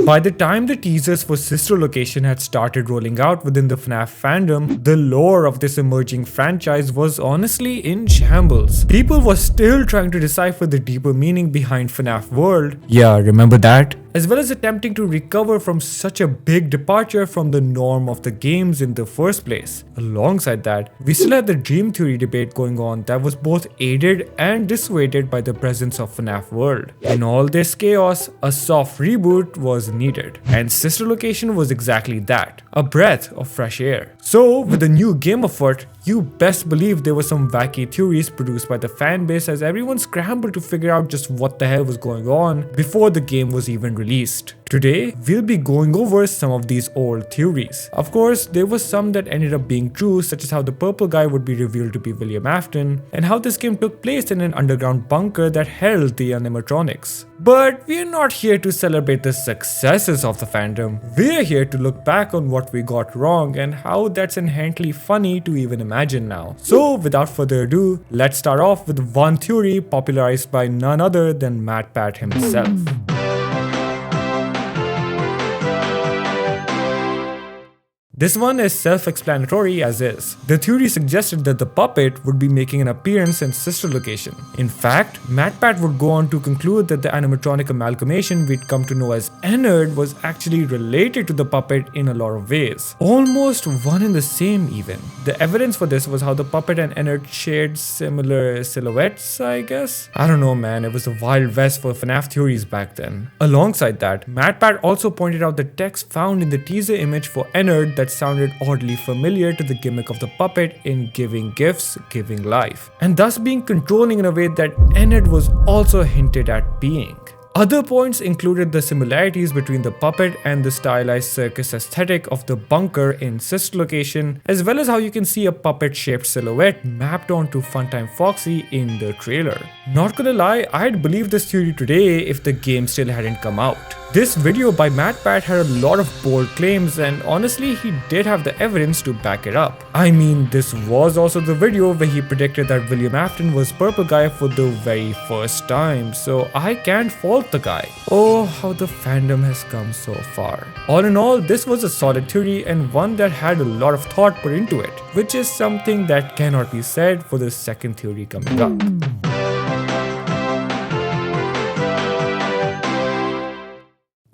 By the time the teasers for Sister Location had started rolling out within the FNAF fandom, the lore of this emerging franchise was honestly in shambles. People were still trying to decipher the deeper meaning behind FNAF World. Yeah, remember that? As well as attempting to recover from such a big departure from the norm of the games in the first place. Alongside that, we still had the Dream Theory debate going on that was both aided and dissuaded by the presence of FNAF World. In all this chaos, a soft reboot was needed, and Sister Location was exactly that, a breath of fresh air. So, with a new game afoot, you best believe there were some wacky theories produced by the fanbase as everyone scrambled to figure out just what the hell was going on before the game was even released. Today, we'll be going over some of these old theories. Of course, there were some that ended up being true, such as how the purple guy would be revealed to be William Afton, and how this game took place in an underground bunker that held the animatronics. But we're not here to celebrate the successes of the fandom. We're here to look back on what we got wrong and how that's inherently funny to even imagine now. So without further ado, let's start off with one theory popularized by none other than MatPat himself. This one is self-explanatory as is. The theory suggested that the puppet would be making an appearance in Sister Location. In fact, MatPat would go on to conclude that the animatronic amalgamation we'd come to know as Ennard was actually related to the puppet in a lot of ways. Almost one and the same even. The evidence for this was how the puppet and Ennard shared similar silhouettes, I guess? I don't know man, it was a wild west for FNAF theories back then. Alongside that, MatPat also pointed out the text found in the teaser image for Ennard that sounded oddly familiar to the gimmick of the puppet in giving gifts, giving life, and thus being controlling in a way that Ennard was also hinted at being. Other points included the similarities between the puppet and the stylized circus aesthetic of the bunker in Sister Location, as well as how you can see a puppet-shaped silhouette mapped onto Funtime Foxy in the trailer. Not gonna lie, I'd believe this theory today if the game still hadn't come out. This video by MatPat had a lot of bold claims and honestly he did have the evidence to back it up. I mean, this was also the video where he predicted that William Afton was Purple Guy for the very first time, so I can't fault the guy. Oh, how the fandom has come so far. All in all, this was a solid theory and one that had a lot of thought put into it, which is something that cannot be said for the second theory coming up.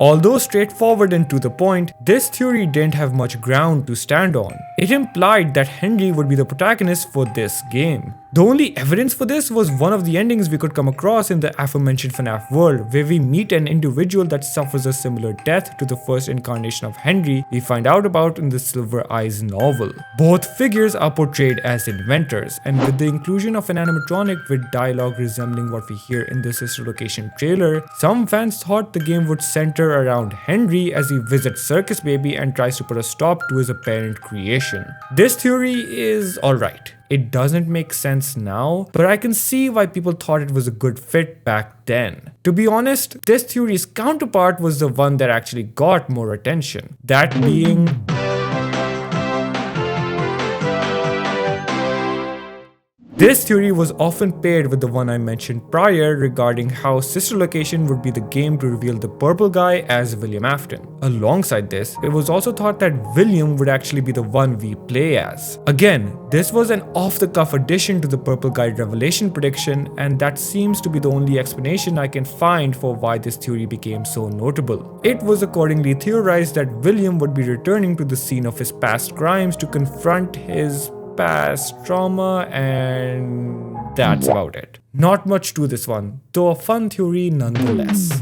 Although straightforward and to the point, this theory didn't have much ground to stand on. It implied that Henry would be the protagonist for this game. The only evidence for this was one of the endings we could come across in the aforementioned FNAF world, where we meet an individual that suffers a similar death to the first incarnation of Henry we find out about in the Silver Eyes novel. Both figures are portrayed as inventors, and with the inclusion of an animatronic with dialogue resembling what we hear in the Sister Location trailer, some fans thought the game would center around Henry as he visits Circus Baby and tries to put a stop to his apparent creation. This theory is alright. It doesn't make sense now, but I can see why people thought it was a good fit back then. To be honest, this theory's counterpart was the one that actually got more attention. That being... This theory was often paired with the one I mentioned prior regarding how Sister Location would be the game to reveal the purple guy as William Afton. Alongside this, it was also thought that William would actually be the one we play as. Again, this was an off-the-cuff addition to the purple guy revelation prediction, and that seems to be the only explanation I can find for why this theory became so notable. It was accordingly theorized that William would be returning to the scene of his past crimes to confront his past trauma, and that's about it. Not much to this one, though a fun theory nonetheless.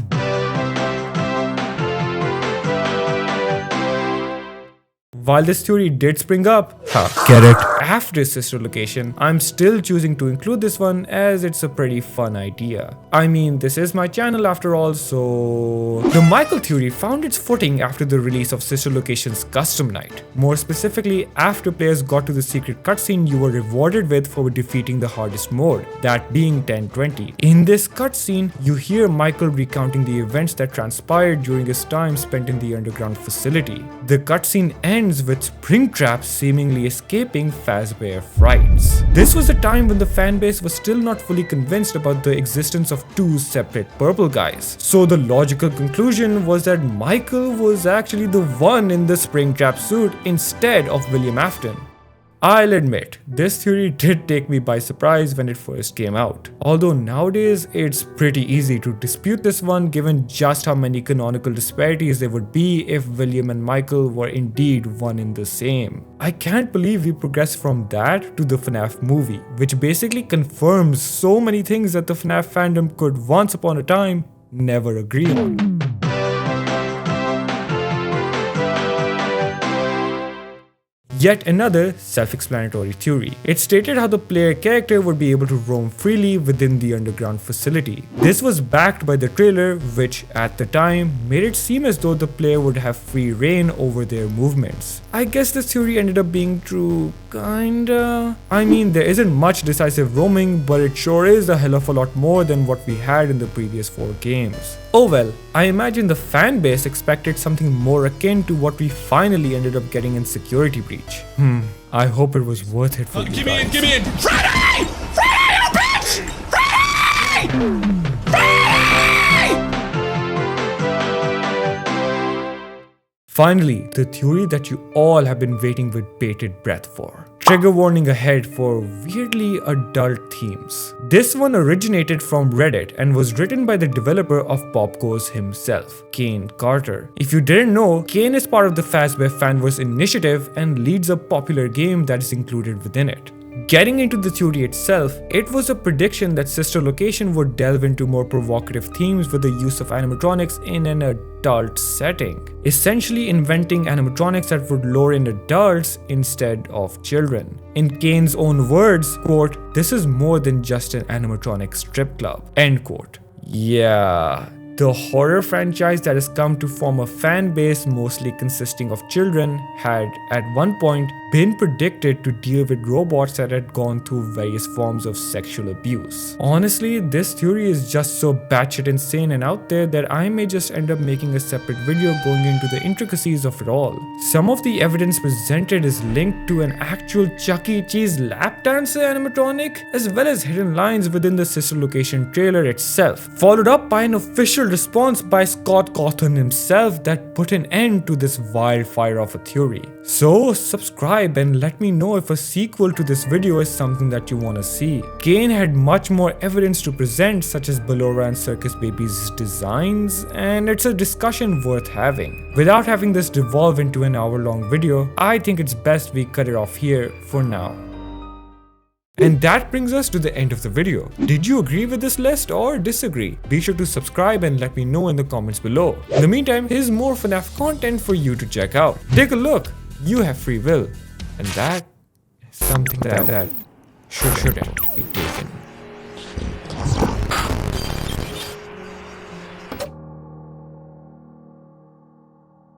While this theory did spring up, get it? After Sister Location, I'm still choosing to include this one as it's a pretty fun idea. I mean, this is my channel after all, so... The Michal theory found its footing after the release of Sister Location's custom night. More specifically, after players got to the secret cutscene you were rewarded with for defeating the hardest mode, that being 1020. In this cutscene, you hear Michal recounting the events that transpired during his time spent in the underground facility. The cutscene ends ends with Springtrap seemingly escaping Fazbear frights. This was a time when the fanbase was still not fully convinced about the existence of two separate purple guys. So the logical conclusion was that Michael was actually the one in the Springtrap suit instead of William Afton. I'll admit, this theory did take me by surprise when it first came out. Although nowadays, it's pretty easy to dispute this one given just how many canonical disparities there would be if William and Michael were indeed one in the same. I can't believe we progressed from that to the FNAF movie, which basically confirms so many things that the FNAF fandom could once upon a time never agree on. Yet another self-explanatory theory. It stated how the player character would be able to roam freely within the underground facility. This was backed by the trailer, which at the time made it seem as though the player would have free reign over their movements. I guess this theory ended up being true, kinda. I mean, there isn't much decisive roaming, but it sure is a hell of a lot more than what we had in the previous 4 games. Oh well, I imagine the fanbase expected something more akin to what we finally ended up getting in Security Breach. I hope it was worth it for you Give guys. me in! Friday! Friday, you bitch! Friday! Finally, the theory that you all have been waiting with bated breath for. Trigger warning ahead for weirdly adult themes. This one originated from Reddit and was written by the developer of Popgoes himself, Kane Carter. If you didn't know, Kane is part of the Fazbear Fanverse initiative and leads a popular game that is included within it. Getting into the theory itself, it was a prediction that Sister Location would delve into more provocative themes with the use of animatronics in an adult setting, essentially inventing animatronics that would lure in adults instead of children. In Kane's own words, quote, "This is more than just an animatronic strip club," end quote. Yeah. The horror franchise that has come to form a fan base mostly consisting of children had, at one point, been predicted to deal with robots that had gone through various forms of sexual abuse. Honestly, this theory is just so batshit insane and out there that I may just end up making a separate video going into the intricacies of it all. Some of the evidence presented is linked to an actual Chuck E. Cheese lap dancer animatronic, as well as hidden lines within the Sister Location trailer itself, followed up by an official response by Scott Cawthon himself that put an end to this wildfire of a theory. So subscribe and let me know if a sequel to this video is something that you want to see. Kane had much more evidence to present, such as Ballora and Circus Baby's designs, and it's a discussion worth having. Without having this devolve into an hour-long video, I think it's best we cut it off here for now. And that brings us to the end of the video. Did you agree with this list or disagree? Be sure to subscribe and let me know in the comments below. In the meantime, here's more FNAF content for you to check out. Take a look. You have free will. And that is something that shouldn't be taken.